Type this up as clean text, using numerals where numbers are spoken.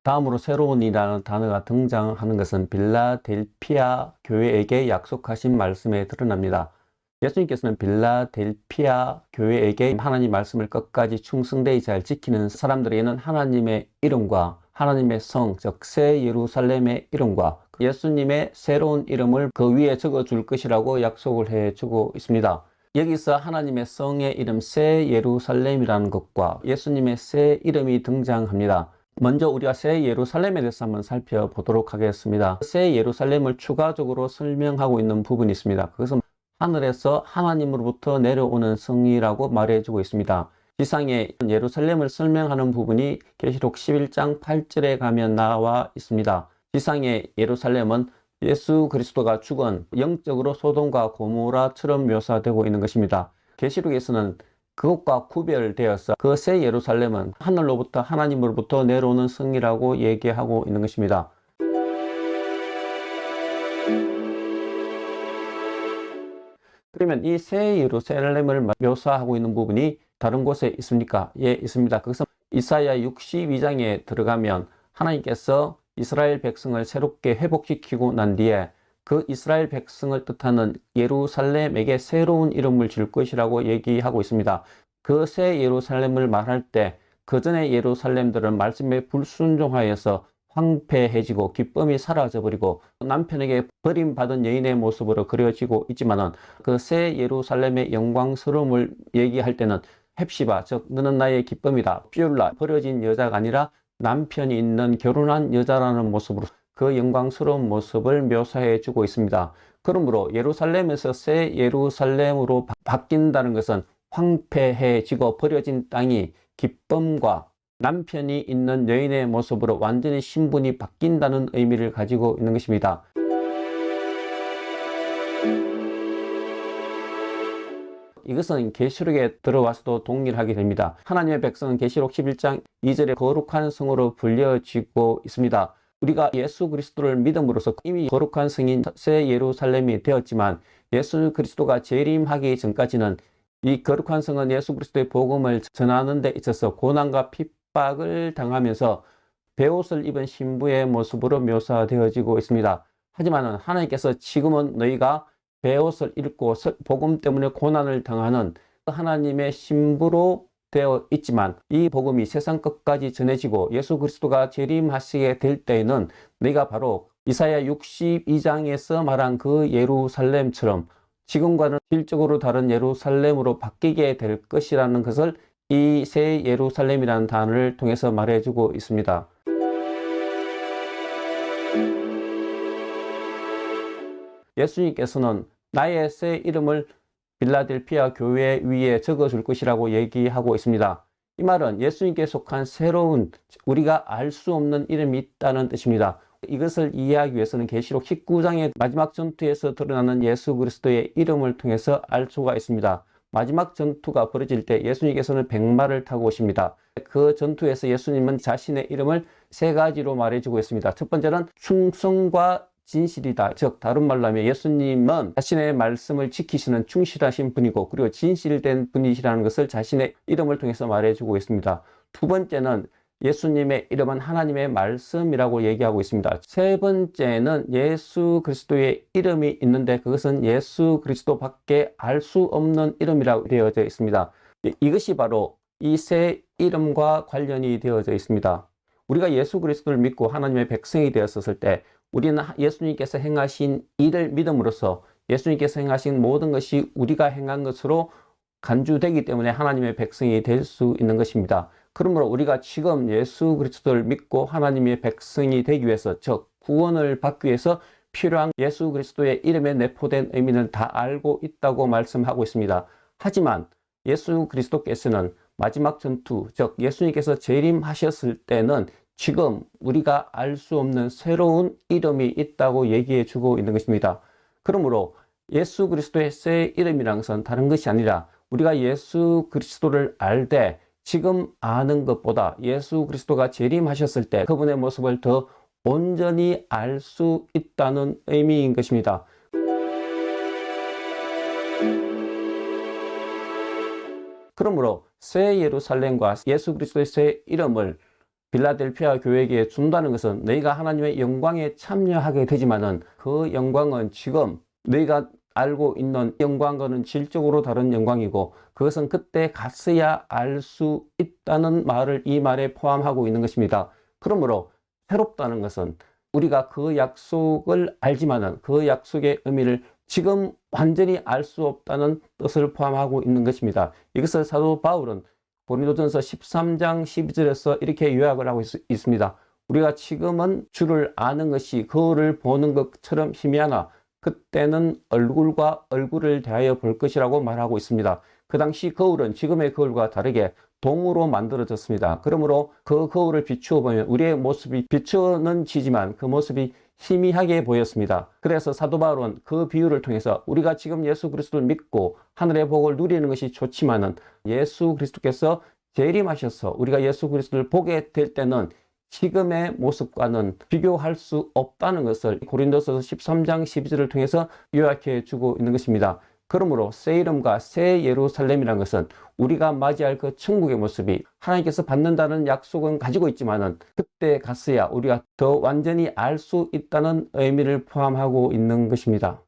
다음으로 새로운이라는 단어가 등장하는 것은 빌라델피아 교회에게 약속하신 말씀에 드러납니다. 예수님께서는 빌라델피아 교회에게 하나님 말씀을 끝까지 충성되이 잘 지키는 사람들에게는 하나님의 이름과 하나님의 성, 즉 새 예루살렘의 이름과 예수님의 새로운 이름을 그 위에 적어줄 것이라고 약속을 해주고 있습니다. 여기서 하나님의 성의 이름 새 예루살렘이라는 것과 예수님의 새 이름이 등장합니다. 먼저 우리가 새 예루살렘에 대해서 한번 살펴보도록 하겠습니다. 새 예루살렘을 추가적으로 설명하고 있는 부분이 있습니다. 그것은 하늘에서 하나님으로부터 내려오는 성이라고 말해주고 있습니다. 지상에 예루살렘을 설명하는 부분이 계시록 11장 8절에 가면 나와 있습니다. 지상의 예루살렘은 예수 그리스도가 죽은 영적으로 소돔과 고모라처럼 묘사되고 있는 것입니다. 계시록에서는 그것과 구별되어서 그 새 예루살렘은 하늘로부터 하나님으로부터 내려오는 성이라고 얘기하고 있는 것입니다. 그러면 이 새 예루살렘을 묘사하고 있는 부분이 다른 곳에 있습니까? 예, 있습니다. 그것은 이사야 62장에 들어가면 하나님께서 이스라엘 백성을 새롭게 회복시키고 난 뒤에 그 이스라엘 백성을 뜻하는 예루살렘에게 새로운 이름을 줄 것이라고 얘기하고 있습니다. 그 새 예루살렘을 말할 때 그 전의 예루살렘들은 말씀에 불순종하여서 황폐해지고 기쁨이 사라져버리고 남편에게 버림받은 여인의 모습으로 그려지고 있지만은 그 새 예루살렘의 영광스러움을 얘기할 때는 헵시바, 즉 너는 나의 기쁨이다. 비올라, 버려진 여자가 아니라 남편이 있는 결혼한 여자라는 모습으로 그 영광스러운 모습을 묘사해 주고 있습니다. 그러므로 예루살렘에서 새 예루살렘으로 바뀐다는 것은 황폐해지고 버려진 땅이 기쁨과 남편이 있는 여인의 모습으로 완전히 신분이 바뀐다는 의미를 가지고 있는 것입니다. 이것은 계시록에 들어와서도 동일하게 됩니다. 하나님의 백성은 계시록 11장 2절에 거룩한 성으로 불려지고 있습니다. 우리가 예수 그리스도를 믿음으로써 이미 거룩한 성인 새 예루살렘이 되었지만 예수 그리스도가 재림하기 전까지는 이 거룩한 성은 예수 그리스도의 복음을 전하는 데 있어서 고난과 핍박을 당하면서 베옷을 입은 신부의 모습으로 묘사되어지고 있습니다. 하지만 하나님께서 지금은 너희가 베옷을 입고 복음 때문에 고난을 당하는 하나님의 신부로 되어 있지만 이 복음이 세상 끝까지 전해지고 예수 그리스도가 재림하시게 될 때에는 너희가 바로 이사야 62장에서 말한 그 예루살렘처럼 지금과는 질적으로 다른 예루살렘으로 바뀌게 될 것이라는 것을 이 새 예루살렘이라는 단어를 통해서 말해주고 있습니다. 예수님께서는 나의 새 이름을 빌라델피아 교회 위에 적어줄 것이라고 얘기하고 있습니다. 이 말은 예수님께 속한 새로운 우리가 알 수 없는 이름이 있다는 뜻입니다. 이것을 이해하기 위해서는 계시록 19장의 마지막 전투에서 드러나는 예수 그리스도의 이름을 통해서 알 수가 있습니다. 마지막 전투가 벌어질 때 예수님께서는 백마를 타고 오십니다. 그 전투에서 예수님은 자신의 이름을 세 가지로 말해주고 있습니다. 첫 번째는 충성과 진실이다. 즉 다른 말로 하면 예수님은 자신의 말씀을 지키시는 충실하신 분이고 그리고 진실된 분이시라는 것을 자신의 이름을 통해서 말해주고 있습니다. 두 번째는 예수님의 이름은 하나님의 말씀이라고 얘기하고 있습니다. 세 번째는 예수 그리스도의 이름이 있는데 그것은 예수 그리스도밖에 알 수 없는 이름이라고 되어져 있습니다. 이것이 바로 이 세 이름과 관련이 되어져 있습니다. 우리가 예수 그리스도를 믿고 하나님의 백성이 되었을 때 우리는 예수님께서 행하신 일을 믿음으로써 예수님께서 행하신 모든 것이 우리가 행한 것으로 간주되기 때문에 하나님의 백성이 될 수 있는 것입니다. 그러므로 우리가 지금 예수 그리스도를 믿고 하나님의 백성이 되기 위해서 즉 구원을 받기 위해서 필요한 예수 그리스도의 이름에 내포된 의미는 다 알고 있다고 말씀하고 있습니다. 하지만 예수 그리스도께서는 마지막 전투 즉 예수님께서 재림하셨을 때는 지금 우리가 알 수 없는 새로운 이름이 있다고 얘기해 주고 있는 것입니다. 그러므로 예수 그리스도의 새 이름이라는 것은 다른 것이 아니라 우리가 예수 그리스도를 알되 지금 아는 것보다 예수 그리스도가 재림하셨을 때 그분의 모습을 더 온전히 알 수 있다는 의미인 것입니다. 그러므로 새 예루살렘과 예수 그리스도의 새 이름을 빌라델피아 교회에게 준다는 것은 너희가 하나님의 영광에 참여하게 되지만은 그 영광은 지금 너희가 알고 있는 영광과는 질적으로 다른 영광이고 그것은 그때 갔어야 알 수 있다는 말을 이 말에 포함하고 있는 것입니다. 그러므로 새롭다는 것은 우리가 그 약속을 알지만은 그 약속의 의미를 지금 완전히 알 수 없다는 뜻을 포함하고 있는 것입니다. 이것을 사도 바울은 고린도전서 13장 12절에서 이렇게 요약을 하고 있습니다. 우리가 지금은 주를 아는 것이 거울을 보는 것처럼 희미하나 그때는 얼굴과 얼굴을 대하여 볼 것이라고 말하고 있습니다. 그 당시 거울은 지금의 거울과 다르게 동으로 만들어졌습니다. 그러므로 그 거울을 비추어 보면 우리의 모습이 비추어는 지지만 그 모습이 희미하게 보였습니다. 그래서 사도 바울은 그 비유를 통해서 우리가 지금 예수 그리스도를 믿고 하늘의 복을 누리는 것이 좋지만은 예수 그리스도께서 재림하셔서 우리가 예수 그리스도를 보게 될 때는 지금의 모습과는 비교할 수 없다는 것을 고린도서 13장 12절을 통해서 요약해 주고 있는 것입니다. 그러므로 새 이름과 새 예루살렘이라는 것은 우리가 맞이할 그 천국의 모습이 하나님께서 받는다는 약속은 가지고 있지만은 그때 갔어야 우리가 더 완전히 알 수 있다는 의미를 포함하고 있는 것입니다.